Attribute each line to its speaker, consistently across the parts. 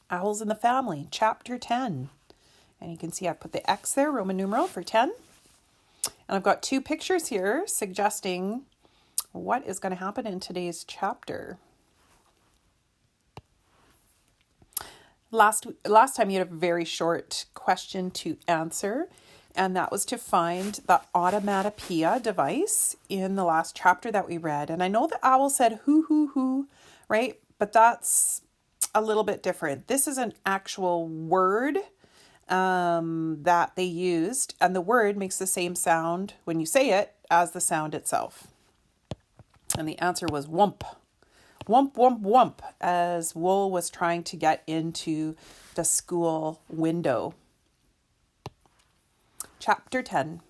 Speaker 1: Owls in the Family, Chapter 10. And you can see I put the X there, Roman numeral for 10. And I've got two pictures here suggesting what is going to happen in today's chapter. Last time you had a very short question to answer, and that was to find the automatopoeia device in the last chapter that we read. And I know the owl said hoo, right? But that's a little bit different. This is an actual word that they used, and the word makes the same sound when you say it as the sound itself. And the answer was whump. Whump, whump, whump, as Wool was trying to get into the school window. Chapter 10.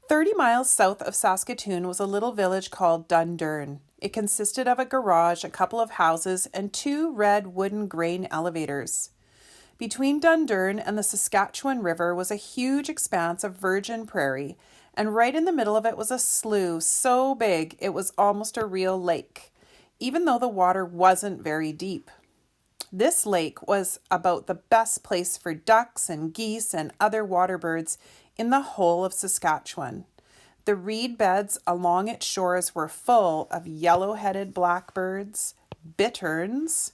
Speaker 1: 30 miles south of Saskatoon was a little village called Dundurn. It consisted of a garage, a couple of houses, and two red wooden grain elevators. Between Dundurn and the Saskatchewan River was a huge expanse of virgin prairie, and right in the middle of it was a slough so big it was almost a real lake, even though the water wasn't very deep. This lake was about the best place for ducks and geese and other water birds in the whole of Saskatchewan. The reed beds along its shores were full of yellow-headed blackbirds, bitterns,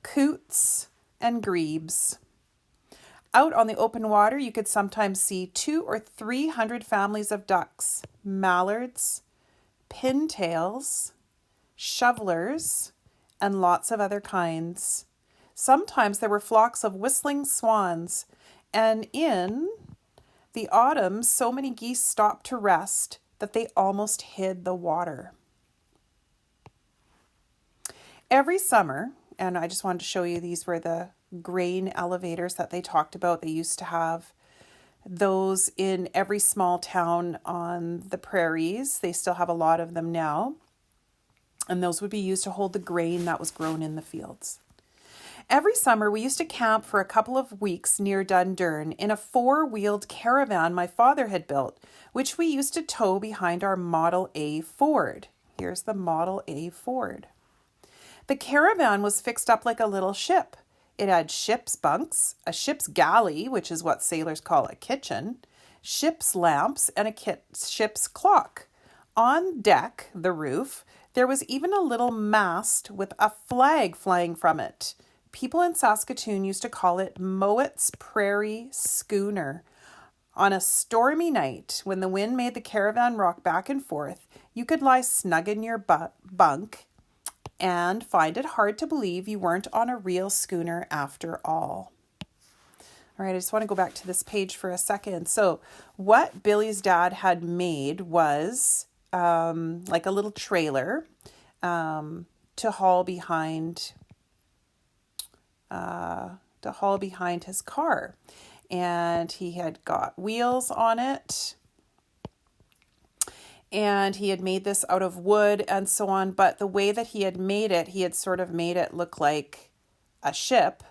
Speaker 1: coots, and grebes. Out on the open water, you could sometimes see 200 or 300 families of ducks, mallards, pintails, shovelers, and lots of other kinds. Sometimes there were flocks of whistling swans, and in the autumn, so many geese stopped to rest that they almost hid the water. Every summer, and I just wanted to show you, these were the grain elevators that they talked about. They used to have those in every small town on the prairies. They still have a lot of them now. And those would be used to hold the grain that was grown in the fields. Every summer, we used to camp for a couple of weeks near Dundurn in a 4-wheeled caravan my father had built, which we used to tow behind our Model A Ford. Here's the Model A Ford. The caravan was fixed up like a little ship. It had ship's bunks, a ship's galley, which is what sailors call a kitchen, ship's lamps, and a ship's clock. On deck, the roof, there was even a little mast with a flag flying from it. People in Saskatoon used to call it Mowat's Prairie Schooner. On a stormy night, when the wind made the caravan rock back and forth, you could lie snug in your bunk and find it hard to believe you weren't on a real schooner after all. All right, I just want to go back to this page for a second. So what Billy's dad had made was like a little trailer to haul behind his car. And he had got wheels on it. And he had made this out of wood and so on. But the way that he had made it, he had sort of made it look like a ship.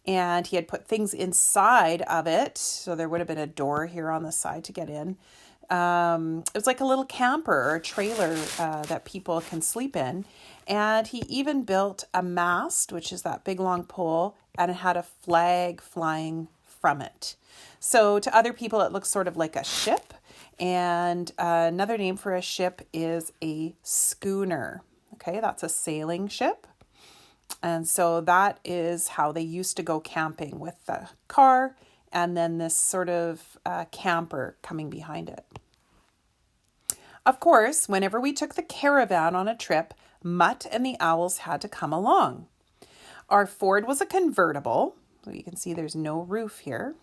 Speaker 1: And he had put things inside of it. So there would have been a door here on the side to get in. It was like a little camper or a trailer that people can sleep in. And he even built a mast, which is that big long pole, and it had a flag flying from it. So to other people, it looks sort of like a ship. And another name for a ship is a schooner. Okay, that's a sailing ship. And so that is how they used to go camping, with the car and then this sort of camper coming behind it. Of course, whenever we took the caravan on a trip, Mutt and the owls had to come along. Our Ford was a convertible, so you can see there's no roof here,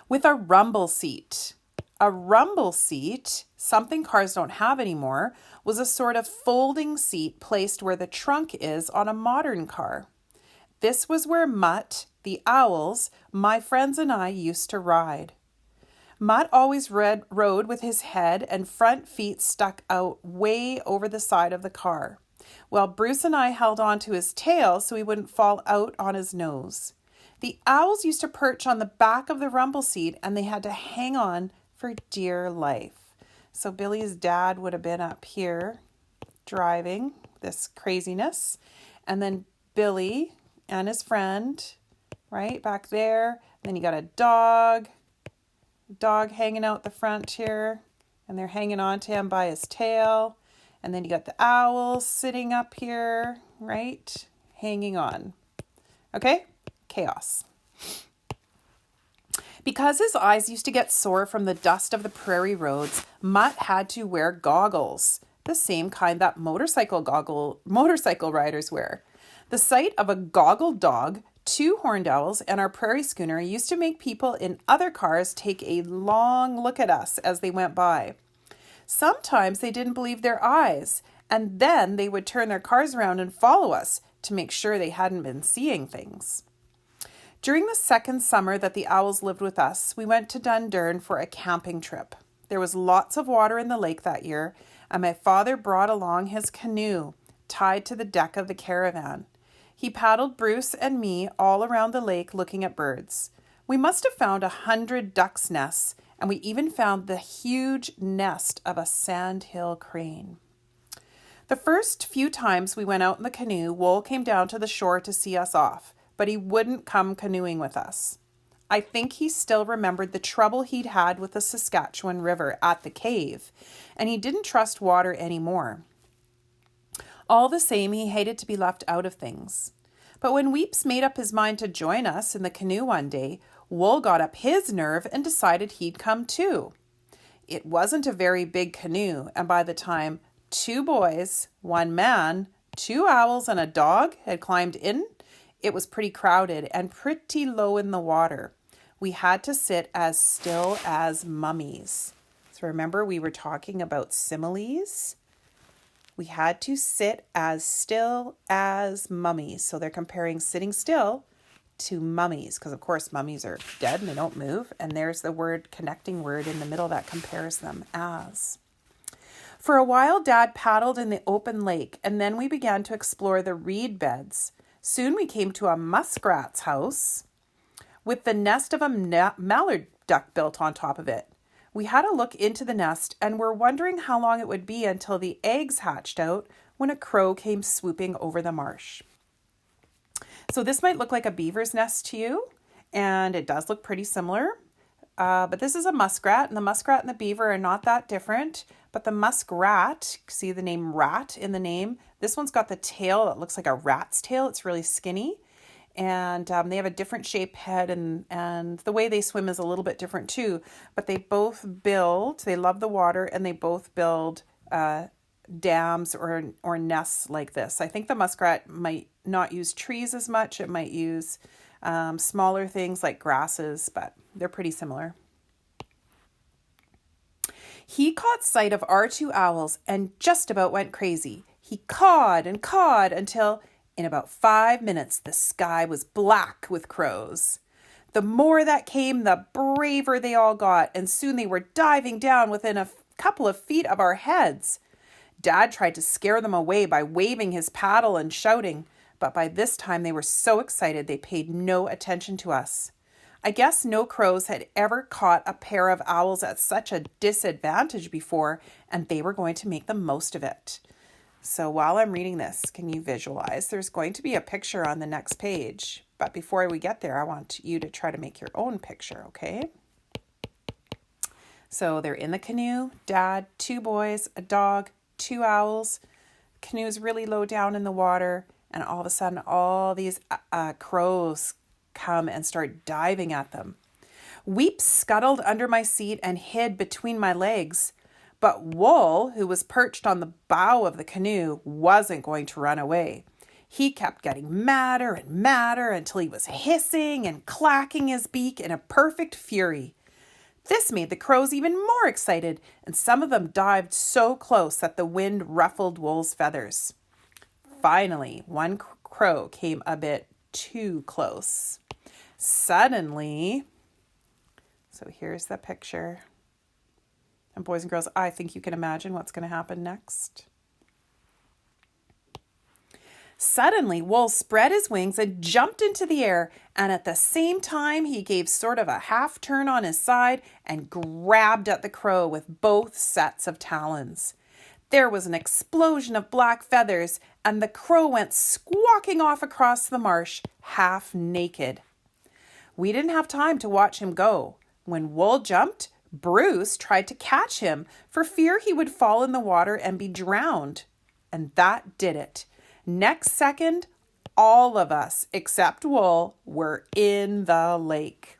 Speaker 1: with a rumble seat. A rumble seat, something cars don't have anymore, was a sort of folding seat placed where the trunk is on a modern car. This was where Mutt, the owls, my friends and I used to ride. Mutt always rode with his head and front feet stuck out way over the side of the car, while Bruce and I held on to his tail so he wouldn't fall out on his nose. The owls used to perch on the back of the rumble seat, and they had to hang on for dear life. So Billy's dad would have been up here driving this craziness, and then Billy and his friend, right back there. Then you got a dog hanging out the front here, and they're hanging on to him by his tail. And then you got the owl sitting up here, right? Hanging on. Okay? Chaos. Because his eyes used to get sore from the dust of the prairie roads, Mutt had to wear goggles, the same kind that motorcycle riders wear. The sight of a goggled dog, 2 horned owls, and our prairie schooner used to make people in other cars take a long look at us as they went by. Sometimes they didn't believe their eyes, and then they would turn their cars around and follow us to make sure they hadn't been seeing things. During the second summer that the owls lived with us, we went to Dundurn for a camping trip. There was lots of water in the lake that year, and my father brought along his canoe tied to the deck of the caravan. He paddled Bruce and me all around the lake looking at birds. We must have found 100 ducks' nests, and we even found the huge nest of a sandhill crane. The first few times we went out in the canoe, Wool came down to the shore to see us off, but he wouldn't come canoeing with us. I think he still remembered the trouble he'd had with the Saskatchewan River at the cave, and he didn't trust water anymore. All the same, he hated to be left out of things. But when Weeps made up his mind to join us in the canoe one day, Wool got up his nerve and decided he'd come too. It wasn't a very big canoe, and by the time 2 boys, 1 man, 2 owls, and a dog had climbed in, it was pretty crowded and pretty low in the water. We had to sit as still as mummies. So remember, we were talking about similes. We had to sit as still as mummies. So they're comparing sitting still to mummies, because of course mummies are dead and they don't move. And there's the connecting word in the middle that compares them as. For a while, Dad paddled in the open lake, and then we began to explore the reed beds. Soon we came to a muskrat's house with the nest of a mallard duck built on top of it. We had a look into the nest and were wondering how long it would be until the eggs hatched out when a crow came swooping over the marsh. So this might look like a beaver's nest to you, and it does look pretty similar. But this is a muskrat, and the muskrat and the beaver are not that different. But the muskrat, see the name rat in the name? This one's got the tail that looks like a rat's tail. It's really skinny. And they have a different shaped head, and the way they swim is a little bit different too. But they both they love the water, and they both build dams or nests like this. I think the muskrat might not use trees as much. It might use smaller things like grasses, but they're pretty similar. He caught sight of our 2 owls and just about went crazy. He cawed and cawed until, in about 5 minutes, the sky was black with crows. The more that came, the braver they all got, and soon they were diving down within a couple of feet of our heads. Dad tried to scare them away by waving his paddle and shouting, but by this time they were so excited they paid no attention to us. I guess no crows had ever caught a pair of owls at such a disadvantage before, and they were going to make the most of it. So while I'm reading this, can you visualize? There's going to be a picture on the next page, but before we get there, I want you to try to make your own picture, okay? So they're in the canoe, Dad, 2 boys, a dog, 2 owls. The canoe's really low down in the water, and all of a sudden, all these crows come and start diving at them. Weeps scuttled under my seat and hid between my legs. But Wool, who was perched on the bow of the canoe, wasn't going to run away. He kept getting madder and madder until he was hissing and clacking his beak in a perfect fury. This made the crows even more excited, and some of them dived so close that the wind ruffled Wool's feathers. Finally, one crow came a bit too close. Suddenly, so here's the picture. And boys and girls, I think you can imagine what's going to happen next. Suddenly, Wool spread his wings and jumped into the air, and at the same time, he gave sort of a half turn on his side and grabbed at the crow with both sets of talons. There was an explosion of black feathers, and the crow went squawking off across the marsh, half naked. We didn't have time to watch him go. When Wool jumped, Bruce tried to catch him for fear he would fall in the water and be drowned. And that did it. Next second, all of us, except Wool, were in the lake.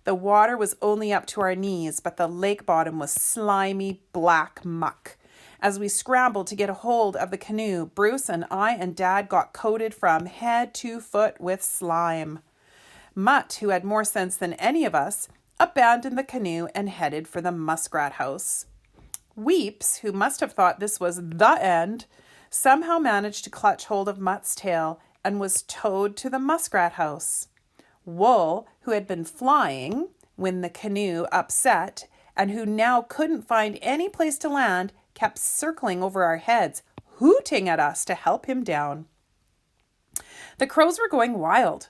Speaker 1: The water was only up to our knees, but the lake bottom was slimy black muck. As we scrambled to get a hold of the canoe, Bruce and I and Dad got coated from head to foot with slime. Mutt, who had more sense than any of us, abandoned the canoe and headed for the muskrat house. Weeps, who must have thought this was the end, somehow managed to clutch hold of Mutt's tail and was towed to the muskrat house. Wool, who had been flying when the canoe upset and who now couldn't find any place to land, kept circling over our heads, hooting at us to help him down. The crows were going wild.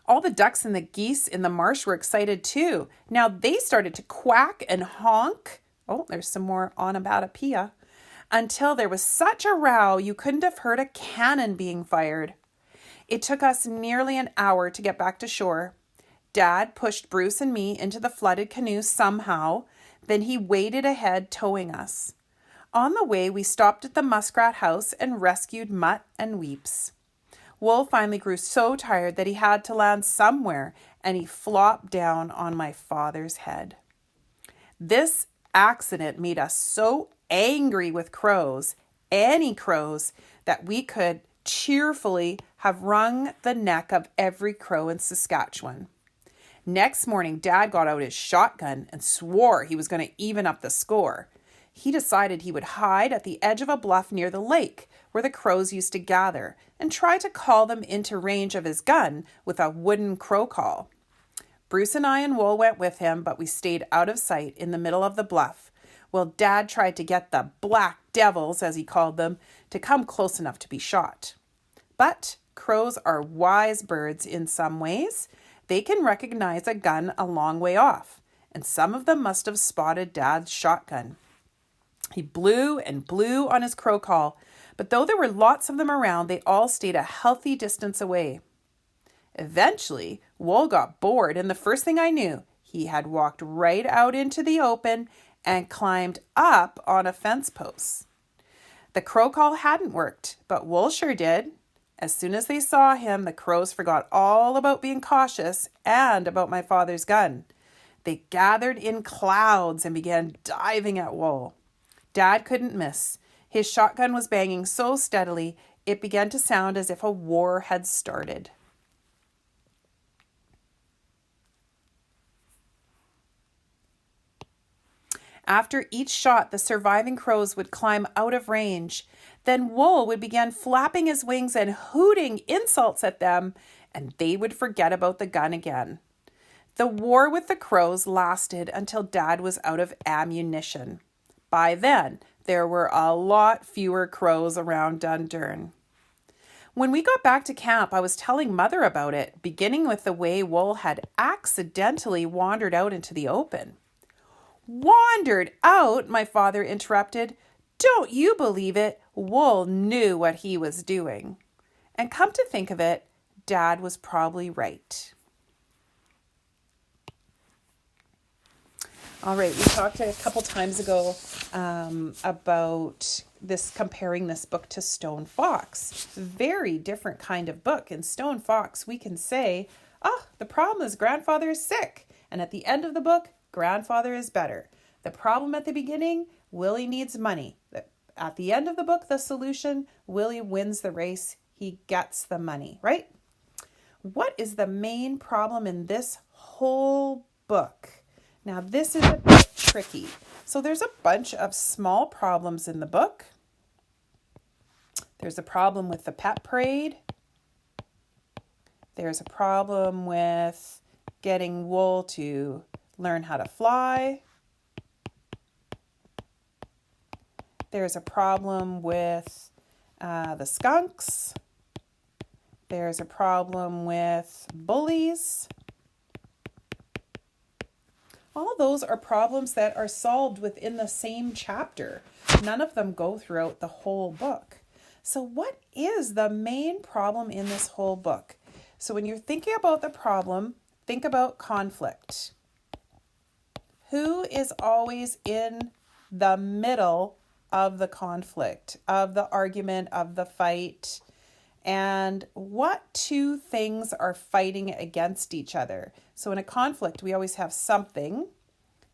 Speaker 1: All the ducks and the geese in the marsh were excited too. Now they started to quack and honk. Oh, there's some more onomatopoeia. Until there was such a row you couldn't have heard a cannon being fired. It took us nearly an hour to get back to shore. Dad pushed Bruce and me into the flooded canoe somehow. Then he waded ahead, towing us. On the way, we stopped at the muskrat house and rescued Mutt and Weeps. Wool finally grew so tired that he had to land somewhere, and he flopped down on my father's head. This accident made us so angry with crows, any crows, that we could cheerfully have wrung the neck of every crow in Saskatchewan. Next morning, Dad got out his shotgun and swore he was going to even up the score. He decided he would hide at the edge of a bluff near the lake where the crows used to gather and try to call them into range of his gun with a wooden crow call. Bruce and I and Wool went with him, but we stayed out of sight in the middle of the bluff while Dad tried to get the black devils, as he called them, to come close enough to be shot. But crows are wise birds in some ways. They can recognize a gun a long way off, and some of them must have spotted Dad's shotgun. He blew and blew on his crow call, but though there were lots of them around, they all stayed a healthy distance away. Eventually, Wool got bored, and the first thing I knew, he had walked right out into the open and climbed up on a fence post. The crow call hadn't worked, but Wool sure did. As soon as they saw him, the crows forgot all about being cautious and about my father's gun. They gathered in clouds and began diving at Wool. Dad couldn't miss. His shotgun was banging so steadily, it began to sound as if a war had started. After each shot, the surviving crows would climb out of range. Then Wool would begin flapping his wings and hooting insults at them, and they would forget about the gun again. The war with the crows lasted until Dad was out of ammunition. By then, there were a lot fewer crows around Dundurn. When we got back to camp, I was telling Mother about it, beginning with the way Wool had accidentally wandered out into the open. Wandered out, my father interrupted. Don't you believe it? Wool knew what he was doing. And come to think of it, Dad was probably right. All right, we talked a couple times ago about comparing this book to Stone Fox. Very different kind of book. In Stone Fox, we can say, the problem is grandfather is sick. And at the end of the book, grandfather is better. The problem at the beginning, Willie needs money. At the end of the book, the solution, Willie wins the race. He gets the money, right? What is the main problem in this whole book? Now, this is a bit tricky. So there's a bunch of small problems in the book. There's a problem with the pet parade. There's a problem with getting Wool to learn how to fly. There's a problem with the skunks. There's a problem with bullies. All those are problems that are solved within the same chapter. None of them go throughout the whole book. So what is the main problem in this whole book? So when you're thinking about the problem, think about conflict. Who is always in the middle of the conflict, of the argument, of the fight? And what two things are fighting against each other? So in a conflict, we always have something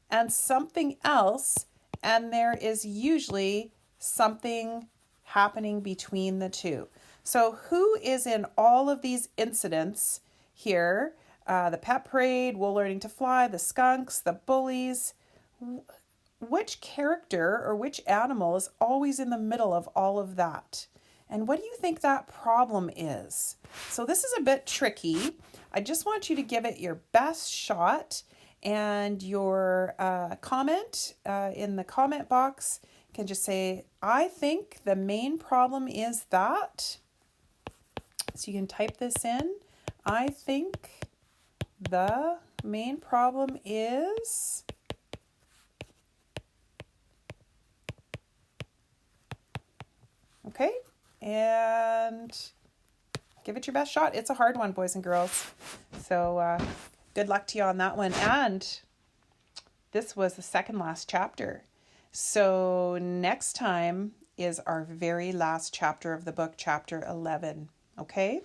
Speaker 1: and something else, and there is usually something happening between the two. So who is in all of these incidents here? The pet parade, Wool learning to fly, the skunks, the bullies. Which character or which animal is always in the middle of all of that? And what do you think that problem is? So this is a bit tricky. I just want you to give it your best shot, and your comment in the comment box can just say, I think the main problem is that. So you can type this in. I think the main problem is. Okay, and give it your best shot. It's a hard one, boys and girls. So good luck to you on that one. And this was the second last chapter. So next time is our very last chapter of the book, chapter 11. Okay?